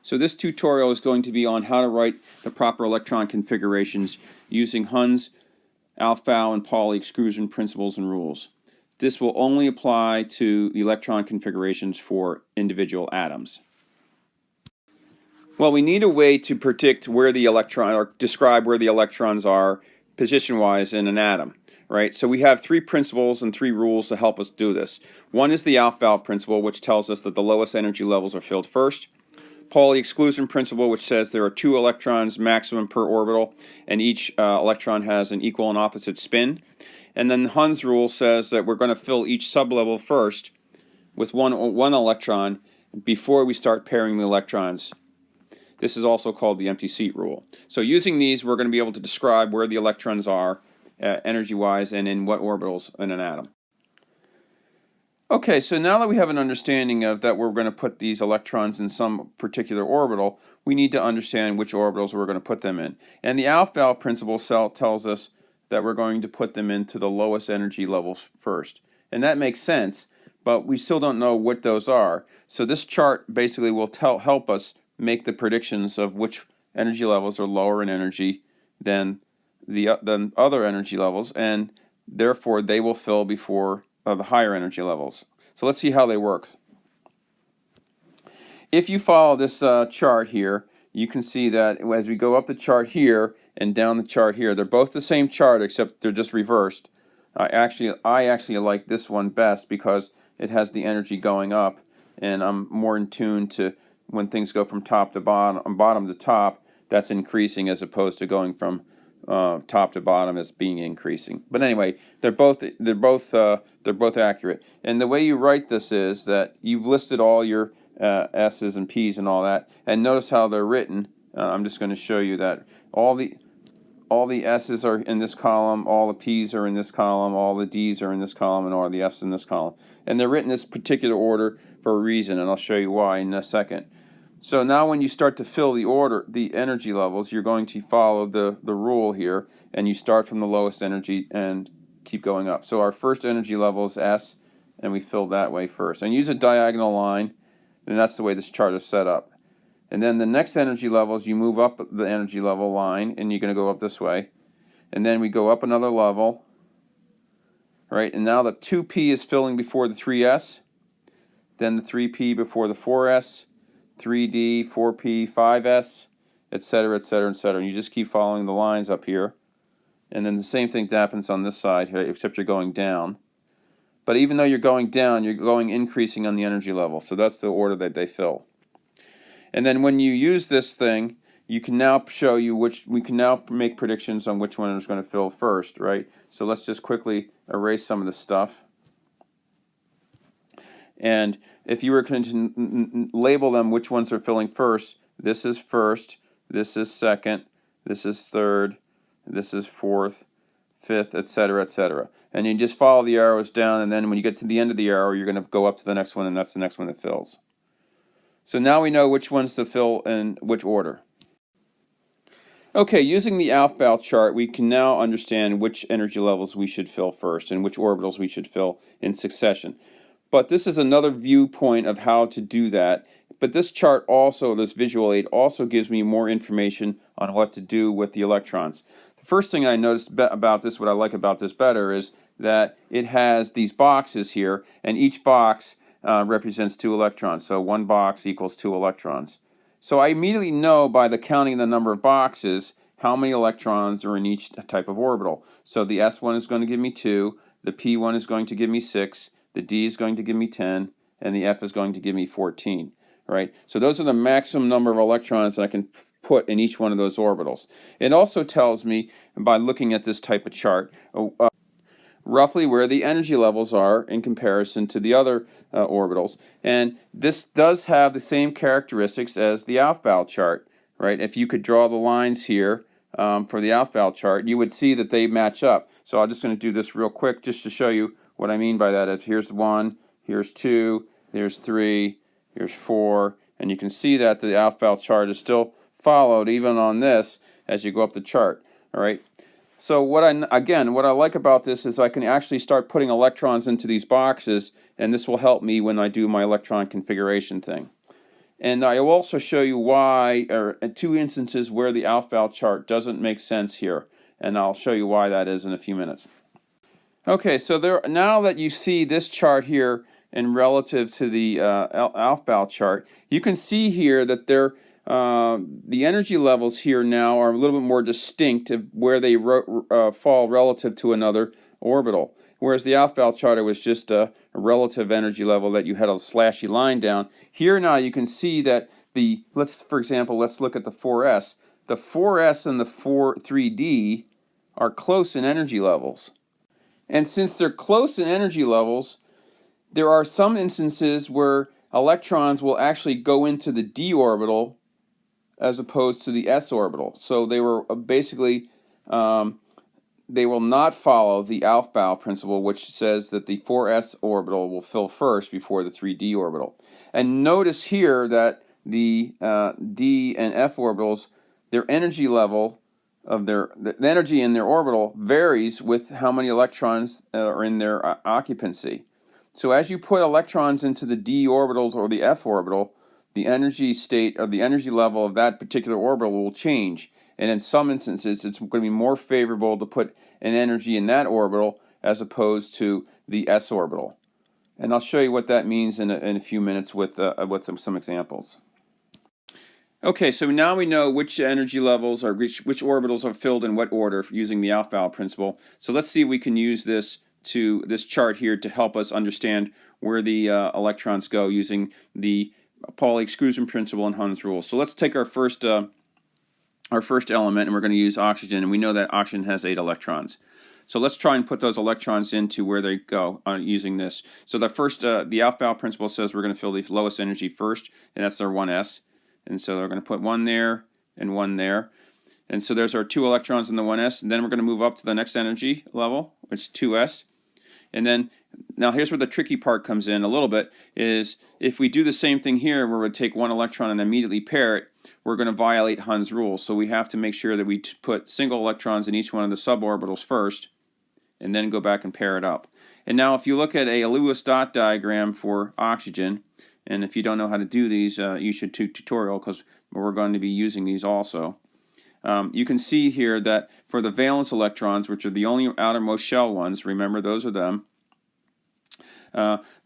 So this tutorial is going to be on how to write the proper electron configurations using Hund's, Aufbau, and Pauli exclusion principles and rules. This will only apply to the electron configurations for individual atoms. Well, we need a way to predict where the electron, or describe where the electrons are position-wise in an atom, right? So we have three principles and three rules to help us do this. One is the Aufbau principle, which tells us that the lowest energy levels are filled first. Pauli exclusion principle, which says there are 2 electrons maximum per orbital, and each electron has an equal and opposite spin. And then Hund's rule says that we're going to fill each sublevel first with one electron before we start pairing the electrons. This is also called the empty seat rule. So using these, we're going to be able to describe where the electrons are energy-wise and in what orbitals in an atom. Okay, so now that we have an understanding of that we're going to put these electrons in some particular orbital, we need to understand which orbitals we're going to put them in. And the Aufbau principle tells us that we're going to put them into the lowest energy levels first. And that makes sense, but we still don't know what those are. So this chart basically will help us make the predictions of which energy levels are lower in energy than other energy levels, and therefore they will fill before the higher energy levels. So let's see how they work. If you follow this chart here, you can see that as we go up the chart here and down the chart here, they're both the same chart except they're just reversed. I actually like this one best because it has the energy going up, and I'm more in tune to when things go from top to bottom to top, that's increasing as opposed to going from top to bottom as being increasing. But anyway, they're both accurate. And the way you write this is that you've listed all your S's and P's and all that, and notice how they're written. I'm just going to show you that all the S's are in this column, all the P's are in this column, all the D's are in this column, and all the F's in this column. And they're written in this particular order for a reason, and I'll show you why in a second. So now when you start to fill the energy levels, you're going to follow the rule here, and you start from the lowest energy and keep going up. So our first energy level is S, and we fill that way first. And use a diagonal line, and that's the way this chart is set up. And then the next energy levels, you move up the energy level line, and you're going to go up this way. And then we go up another level, right? And now the 2p is filling before the 3s, then the 3p before the 4s, 3d, 4p, 5s, etc., etc., etc. And you just keep following the lines up here. And then the same thing happens on this side here, except you're going down. But even though you're going down, you're going increasing on the energy level. So that's the order that they fill. And then when you use this thing, you can now show you we can now make predictions on which one is going to fill first, right? So let's just quickly erase some of the stuff. And if you were going to label them which ones are filling first, this is first, this is second, this is third, this is fourth, fifth, etc., etc. And you just follow the arrows down, and then when you get to the end of the arrow, you're going to go up to the next one, and that's the next one that fills. So now we know which ones to fill in which order. Okay, using the Aufbau chart, we can now understand which energy levels we should fill first and which orbitals we should fill in succession. But this is another viewpoint of how to do that. But this chart also, this visual aid, also gives me more information on what to do with the electrons. The first thing I noticed about this, what I like about this better, is that it has these boxes here, and each box represents 2 electrons. So one box equals 2 electrons. So I immediately know by the counting the number of boxes how many electrons are in each type of orbital. So the S1 is going to give me 2, the P1 is going to give me 6, the D is going to give me 10, and the F is going to give me 14, right? So those are the maximum number of electrons that I can put in each one of those orbitals. It also tells me, by looking at this type of chart, roughly where the energy levels are in comparison to the other orbitals. And this does have the same characteristics as the Aufbau chart, right? If you could draw the lines here for the Aufbau chart, you would see that they match up. So I'm just going to do this real quick just to show you what I mean by that. Is here's 1, here's 2, here's 3, here's 4, and you can see that the Aufbau chart is still followed even on this as you go up the chart, all right? So what I like about this is I can actually start putting electrons into these boxes, and this will help me when I do my electron configuration thing. And I will also show you why, or two instances where the Aufbau chart doesn't make sense here. And I'll show you why that is in a few minutes. Okay, so now that you see this chart here and relative to the Aufbau chart, you can see here that the energy levels here now are a little bit more distinct of where they fall relative to another orbital. Whereas the Aufbau chart, it was just a relative energy level that you had a slashy line down. Here now you can see that for example, let's look at the 4s. The 4s and the 3d are close in energy levels. And since they're close in energy levels, there are some instances where electrons will actually go into the d orbital as opposed to the s orbital. So they were basically, they will not follow the Aufbau principle, which says that the 4s orbital will fill first before the 3d orbital. And notice here that the d and f orbitals, their energy level of the energy in their orbital varies with how many electrons are in their occupancy. So as you put electrons into the d orbitals or the f orbital, the energy state or the energy level of that particular orbital will change. And in some instances, it's going to be more favorable to put an energy in that orbital as opposed to the s orbital. And I'll show you what that means in a few minutes with some examples. Okay, so now we know which energy levels or which orbitals are filled in what order using the Aufbau principle. So let's see if we can use this chart here to help us understand where the electrons go using the Pauli exclusion principle and Hund's rule. So let's take our first element, and we're going to use oxygen, and we know that oxygen has 8 electrons. So let's try and put those electrons into where they go using this. So the Aufbau principle says we're going to fill the lowest energy first, and that's our 1s. And so we're going to put 1 there and 1 there. And so there's our 2 electrons in the 1s. And then we're going to move up to the next energy level, which is 2s. And then, now here's where the tricky part comes in a little bit, is if we do the same thing here, where we take 1 electron and immediately pair it, we're going to violate Hund's rule. So we have to make sure that we put single electrons in each one of the suborbitals first, and then go back and pair it up. And now if you look at a Lewis dot diagram for oxygen, and if you don't know how to do these, you should do tutorial, because we're going to be using these also. You can see here that for the valence electrons, which are the only outermost shell ones, remember those are them,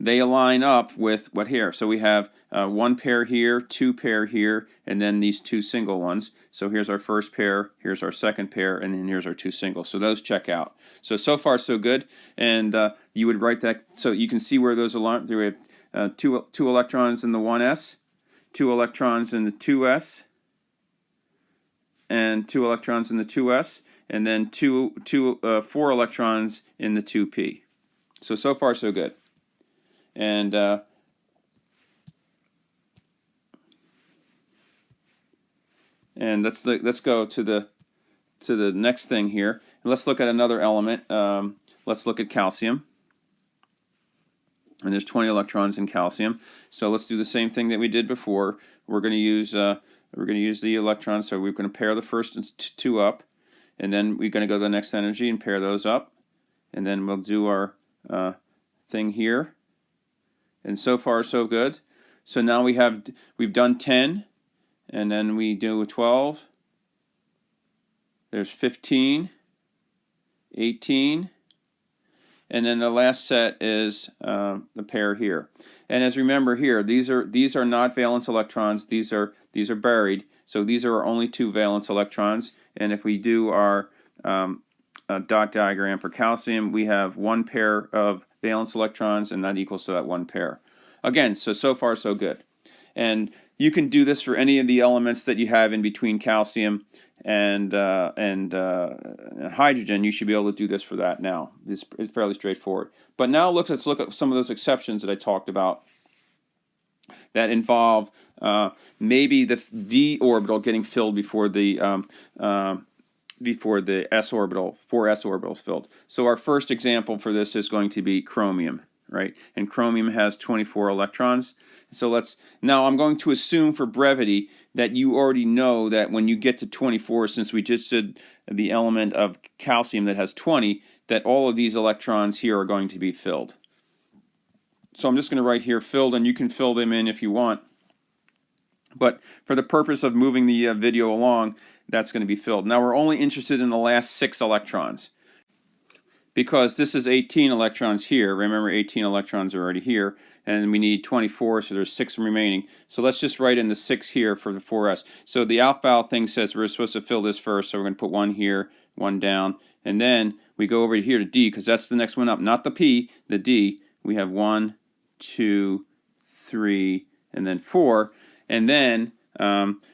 they align up with what here. So we have 1 pair here, 2 pair here, and then these 2 single ones. So here's our first pair, here's our second pair, and then here's our 2 singles. So those check out. So far so good. And you would write that so you can see where those align. We have 2 electrons in the 1s, 2 electrons in the 2s, and 2 electrons in the 2s, and then 4 electrons in the 2p. So far so good. And let's go to the next thing here. And let's look at another element. Let's look at calcium. And there's 20 electrons in calcium. So let's do the same thing that we did before. We're going to use the electrons. So we're going to pair the first 2 up, and then we're going to go to the next energy and pair those up, and then we'll do our thing here. And so far so good. So now we've done 10, and then we do 12. There's 15, 18. And then the last set is the pair here. And as remember here, these are not valence electrons. These are buried. So these are our only 2 valence electrons. And if we do our dot diagram for calcium, we have 1 pair of valence electrons, and that equals to that 1 pair. Again, so far so good. And you can do this for any of the elements that you have in between calcium and hydrogen. You should be able to do this for that now. It's fairly straightforward. But now let's look at some of those exceptions that I talked about that involve maybe the d orbital getting filled before the s orbital, 4s orbitals filled. So our first example for this is going to be chromium, right? And chromium has 24 electrons. So now I'm going to assume for brevity that you already know that when you get to 24, since we just did the element of calcium that has 20, that all of these electrons here are going to be filled. So I'm just going to write here filled, and you can fill them in if you want. But for the purpose of moving the video along, that's going to be filled. Now we're only interested in the last 6 electrons, because this is 18 electrons here. Remember, 18 electrons are already here, and we need 24, so there's 6 remaining. So let's just write in the 6 here for the 4s. So the alpha thing says we're supposed to fill this first, so we're going to put 1 here, 1 down, and then we go over here to D, because that's the next one up, not the P, the D. We have 1, 2, 3, and then 4, and then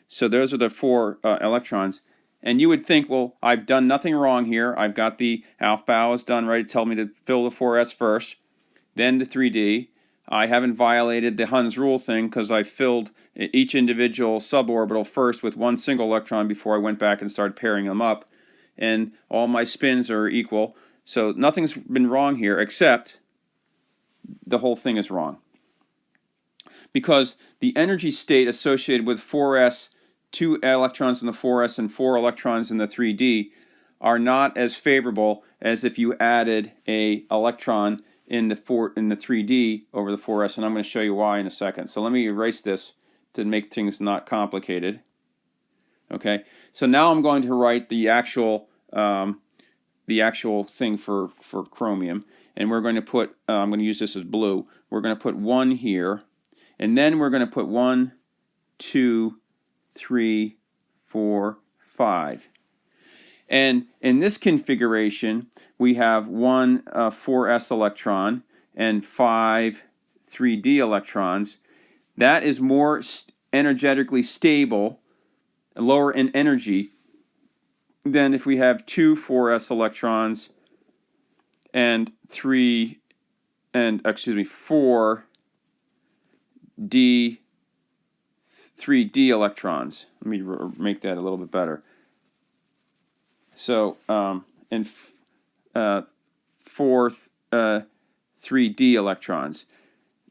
so those are the 4 electrons. And you would think, well, I've done nothing wrong here. I've got the alpha is done right. It tells me to fill the 4s first, then the 3d. I haven't violated the Hund's rule thing because I filled each individual suborbital first with 1 single electron before I went back and started pairing them up. And all my spins are equal. So nothing's been wrong here, except the whole thing is wrong. Because the energy state associated with 4s, 2 electrons in the 4s and 4 electrons in the 3d, are not as favorable as if you added a electron in the 3d over the 4s, and I'm going to show you why in a second. So let me erase this to make things not complicated. Okay, so now I'm going to write the actual thing for chromium, and we're going to put I'm going to use this as blue. We're going to put 1 here, and then we're going to put 1, 2, 3, 4, 5. And in this configuration, we have 1 4s electron and 5 3d electrons. That is more energetically stable, lower in energy, than if we have 2 4s electrons and 4d 3d electrons. Let me make that a little bit better. So, and 4th 3d electrons.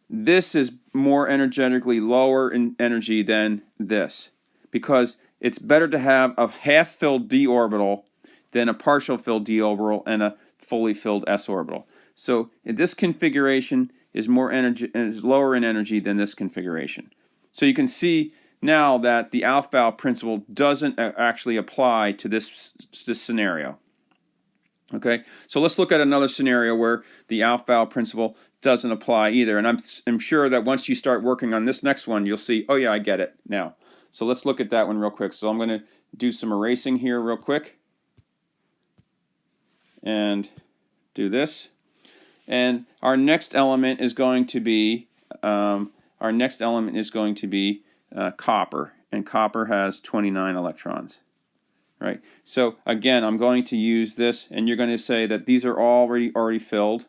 This is more energetically lower in energy than this, because it's better to have a half-filled d orbital than a partial filled d orbital and a fully filled s orbital. So this configuration is more energy and is lower in energy than this configuration. So you can see now that the Aufbau principle doesn't actually apply to this scenario. Okay, so let's look at another scenario where the Aufbau principle doesn't apply either. And I'm sure that once you start working on this next one, you'll see, oh yeah, I get it now. So let's look at that one real quick. So I'm going to do some erasing here real quick and do this. And our next element is going to be copper, and copper has 29 electrons. Right. So again, I'm going to use this, and you're going to say that these are already filled.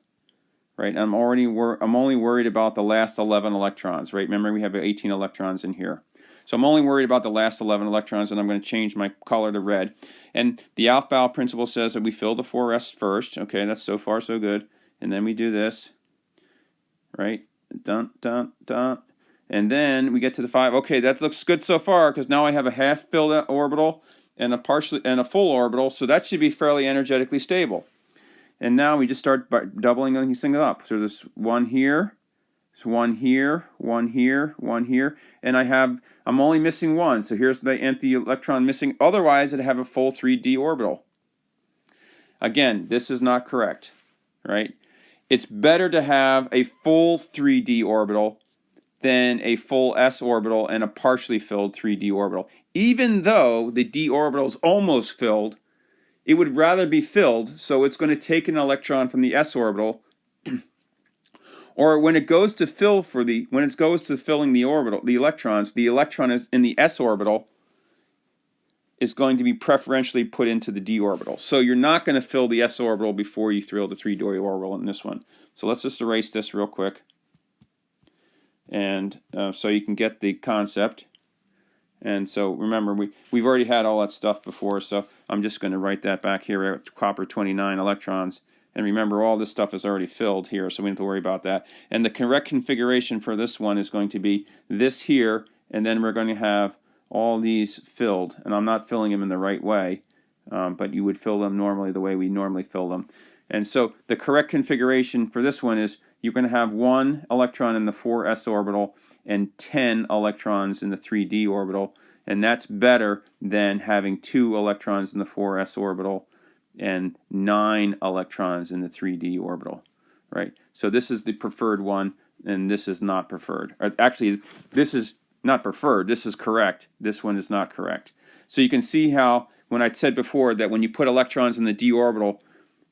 Right. I'm only worried about the last 11 electrons. Right. Remember, we have 18 electrons in here. So I'm only worried about the last 11 electrons, and I'm going to change my color to red. And the Aufbau principle says that we fill the 4s first. Okay, that's so far so good. And then we do this. Right? Dun, dun, dun. And then we get to the 5. Okay, that looks good so far, because now I have a half-filled orbital and a full orbital, so that should be fairly energetically stable. And now we just start by doubling these things up. So there's 1 here. There's 1 here, 1 here, 1 here, and I'm only missing 1, so here's the empty electron missing. Otherwise, I'd have a full 3d orbital. Again, this is not correct, right? It's better to have a full 3d orbital than a full s orbital and a partially filled 3d orbital. Even though the d orbital is almost filled, it would rather be filled, so it's going to take an electron from the s orbital. Or when it goes to filling the orbital, the electron is in the s orbital is going to be preferentially put into the d orbital. So you're not going to fill the s orbital before you fill the 3d orbital in this one. So let's just erase this real quick, and so you can get the concept. And so remember, we've already had all that stuff before, so I'm just going to write that back here at copper 29 electrons. And remember, all this stuff is already filled here, so we don't have to worry about that. And the correct configuration for this one is going to be this here, and then we're going to have all these filled. And I'm not filling them in the right way, but you would fill them normally the way we normally fill them. And so the correct configuration for this one is you're going to have 1 electron in the 4s orbital and 10 electrons in the 3d orbital, and that's better than having 2 electrons in the 4s orbital and 9 electrons in the 3d orbital, right? So this is the preferred one, and this is not preferred. Actually, this is not preferred, this is correct. This one is not correct. So you can see how, when I said before that when you put electrons in the d orbital,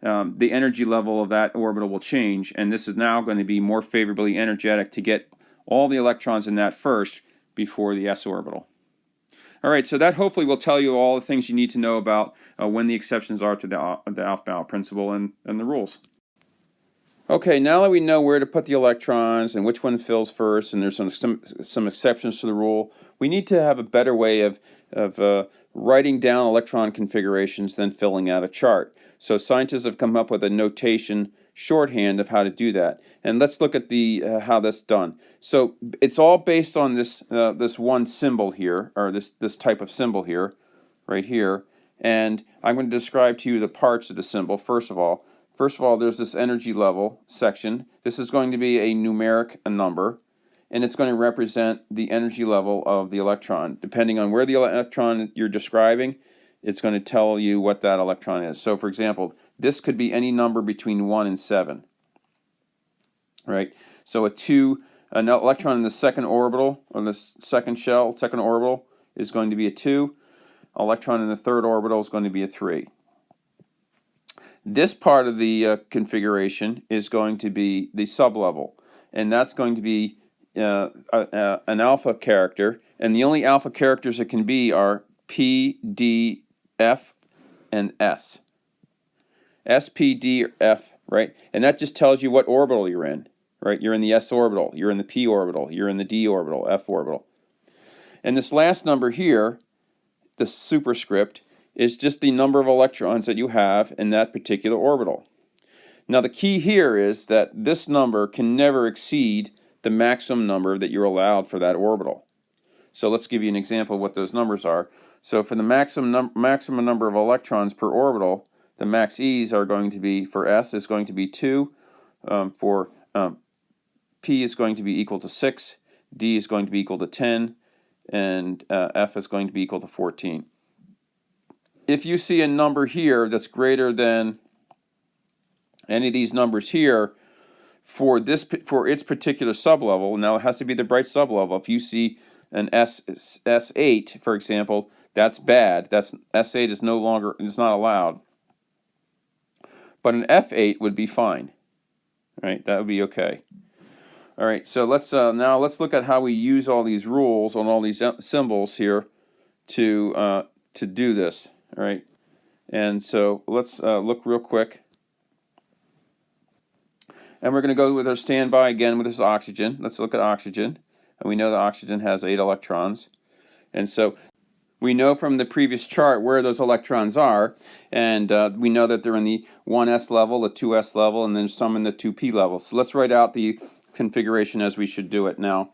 the energy level of that orbital will change, and this is now going to be more favorably energetic to get all the electrons in that first before the s orbital. All right, so that hopefully will tell you all the things you need to know about when the exceptions are to the Aufbau principle and the rules. Okay, now that we know where to put the electrons and which one fills first, and there's some exceptions to the rule, we need to have a better way of writing down electron configurations than filling out a chart. So scientists have come up with a notation shorthand of how to do that. And let's look at the how that's done. So it's all based on this this one symbol here, or this type of symbol here, right here. And I'm going to describe to you the parts of the symbol. First of all, there's this energy level section. This is going to be a numeric number, and it's going to represent the energy level of the electron. Depending on where the electron you're describing, it's going to tell you what that electron is. So for example, this could be any number between 1 and 7. Right? So an electron in the second orbital, or the second orbital, is going to be a 2. Electron in the third orbital is going to be a 3. This part of the configuration is going to be the sublevel, and that's going to be an alpha character, and the only alpha characters it can be are P, D, F, and S. S, P, D, or F, right? And that just tells you what orbital you're in, right? You're in the S orbital, you're in the P orbital, you're in the D orbital, F orbital. And this last number here, the superscript, is just the number of electrons that you have in that particular orbital. Now the key here is that this number can never exceed the maximum number that you're allowed for that orbital. So let's give you an example of what those numbers are. So for the maximum number of electrons per orbital, the max E's are going to be, for S is going to be 2, for P is going to be equal to 6, D is going to be equal to 10, and F is going to be equal to 14. If you see a number here that's greater than any of these numbers here for its particular sublevel, now it has to be the bright sublevel. If you see an S8, for example, that's bad. That's S8 is not allowed. But an F8 would be fine. Right? That would be okay. All right. So now let's look at how we use all these rules on all these symbols here to do this. All right. And so let's look real quick. And we're going to go with our standby again with this oxygen. Let's look at oxygen. And we know that oxygen has 8 electrons. And so we know from the previous chart where those electrons are. And we know that they're in the 1s level, the 2s level, and then some in the 2p level. So let's write out the configuration as we should do it now.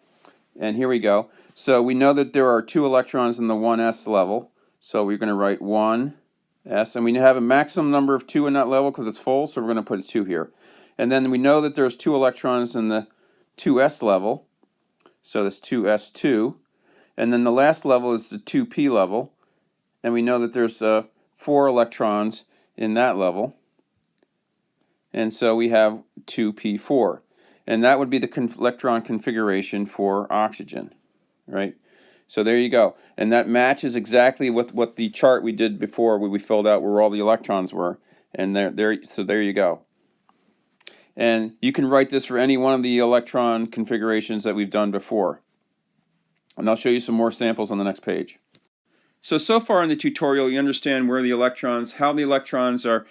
And here we go. So we know that there are 2 electrons in the 1s level. So we're going to write 1s. And we have a maximum number of 2 in that level because it's full. So we're going to put a 2 here. And then we know that there's 2 electrons in the 2s level. So that's 2s2. And then the last level is the 2p level. And we know that there's 4 electrons in that level. And so we have 2p4. And that would be the electron configuration for oxygen, right? So there you go. And that matches exactly with what the chart we did before where we filled out where all the electrons were. And so there you go. And you can write this for any one of the electron configurations that we've done before. And I'll show you some more samples on the next page. So far in the tutorial, you understand where the electrons, how the electrons are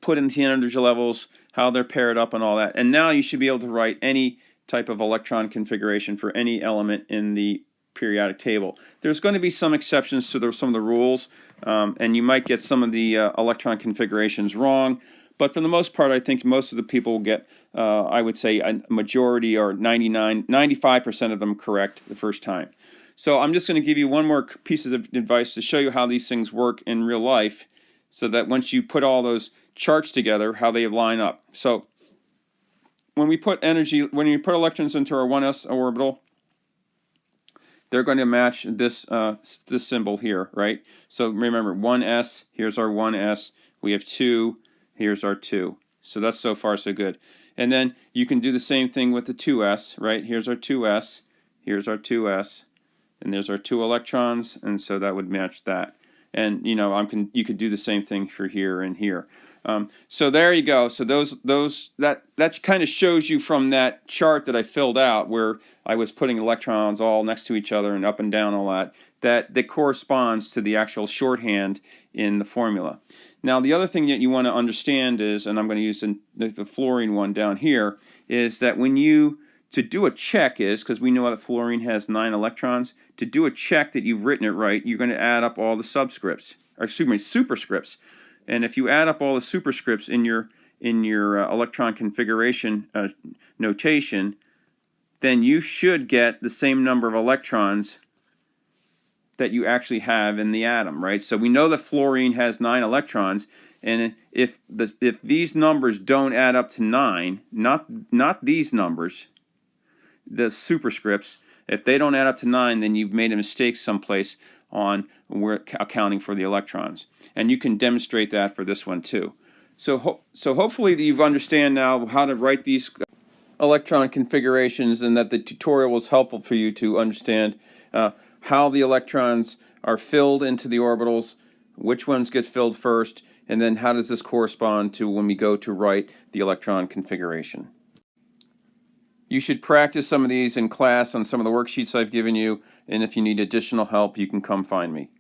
put into the energy levels, how they're paired up and all that. And now you should be able to write any type of electron configuration for any element in the periodic table. There's going to be some exceptions to some of the rules, and you might get some of the electron configurations wrong. But for the most part, I think most of the people will get, I would say, a majority or 95% of them correct the first time. So I'm just going to give you one more piece of advice to show you how these things work in real life so that once you put all those charts together, how they line up. So when we put electrons into our 1s orbital, they're going to match this this symbol here, right? So remember, 1s, here's our 1s. We have 2, here's our 2. So that's so far so good. And then you can do the same thing with the 2s, right? Here's our 2s, here's our 2s, and there's our 2 electrons, and so that would match that. And you know, you could do the same thing for here and here. So there you go. So that kind of shows you from that chart that I filled out, where I was putting electrons all next to each other and up and down all that corresponds to the actual shorthand in the formula. Now the other thing that you want to understand is, and I'm going to use the fluorine one down here, is that when you to do a check is, because we know that fluorine has 9 electrons, to do a check that you've written it right, you're going to add up all the subscripts, or excuse me, superscripts. And if you add up all the superscripts in your electron configuration notation, then you should get the same number of electrons that you actually have in the atom, right? So we know that fluorine has 9 electrons, and if these numbers don't add up to 9, not these numbers, the superscripts, if they don't add up to 9, then you've made a mistake someplace on where accounting for the electrons. And you can demonstrate that for this one too. So hopefully you understand now how to write these electron configurations, and that the tutorial was helpful for you to understand how the electrons are filled into the orbitals, which ones get filled first, and then how does this correspond to when we go to write the electron configuration. You should practice some of these in class on some of the worksheets I've given you, and if you need additional help, you can come find me.